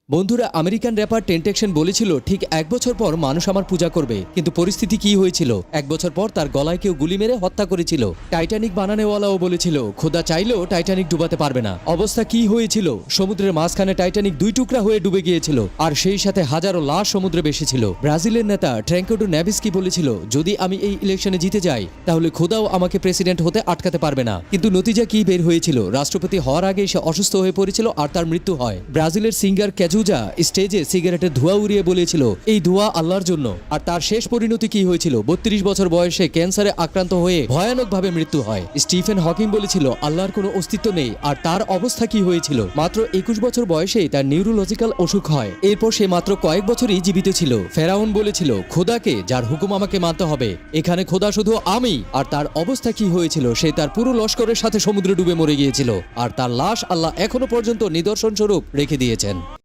বন্ধুরা, American wrapper টেন্টেকশন বলেছিল ঠিক 1 বছর পর মানুষ আমার পূজা করবে, কিন্তু পরিস্থিতি কি হয়েছিল? 1 বছর পর তার গলায় কেউ গুলি মেরে হত্যা করেছিল। টাইটানিক বানানোওয়ালাও বলেছিল খোদা চাইলেও টাইটানিক ডুবাতে পারবে না। অবস্থা কি হয়েছিল? সমুদ্রের মাঝখানে টাইটানিক 2 টুকরা হয়ে ডুবে গিয়েছিল, আর সেই সাথে হাজারো লাশ সমুদ্রে ভেসেছিল। ব্রাজিলের নেতা ট্র্যাঙ্কোডো নেভিস্কি বলেছিল, যদি আমি এই ইলেকশনে জিতে যাই তাহলে খোদাও আমাকে প্রেসিডেন্ট হতে আটকাতে পারবে না। কিন্তু নতিজা কি বের হয়েছিল? রাষ্ট্রপতি হওয়ার আগে সে অসুস্থ হয়ে পড়েছিল আর তার মৃত্যু হয়। ব্রাজিলের সিঙ্গার ক্যাজুজা স্টেজে সিগারেটের ধোঁয়া উড়িয়ে বলেছিল এই ধোঁয়া আল্লাহর জন্য। আর তার শেষ পরিণতি কি হয়েছিল? 32 বছর বয়সে ক্যান্সারে আক্রান্ত হয়ে ভয়ানকভাবে মৃত্যু হয়। স্টিফেন হকিং বলেছিল আল্লাহর কোনো অস্তিত্ব নেই, আর তার অবস্থা কি হয়েছিল? মাত্র 21 বছর বয়সেই তার নিউরোলজিক্যাল অসুখ হয়। এরপর সে মাত্র কয়েক বছরই জীবিত ছিল। ফেরাউন বলেছিল খোদাকে, যার হুকুম আমাকে মানতে হবে। এখানে খোদা শুধু আমি। আর তার অবস্থা কি হয়েছিল? সে তার পুরো লস্করের সাথে সমুদ্রে ডুবে মরে গিয়েছিল, আর তার লাশ আল্লাহ এখনো পর্যন্ত নিদর্শন স্বরূপ রেখে দিয়েছেন।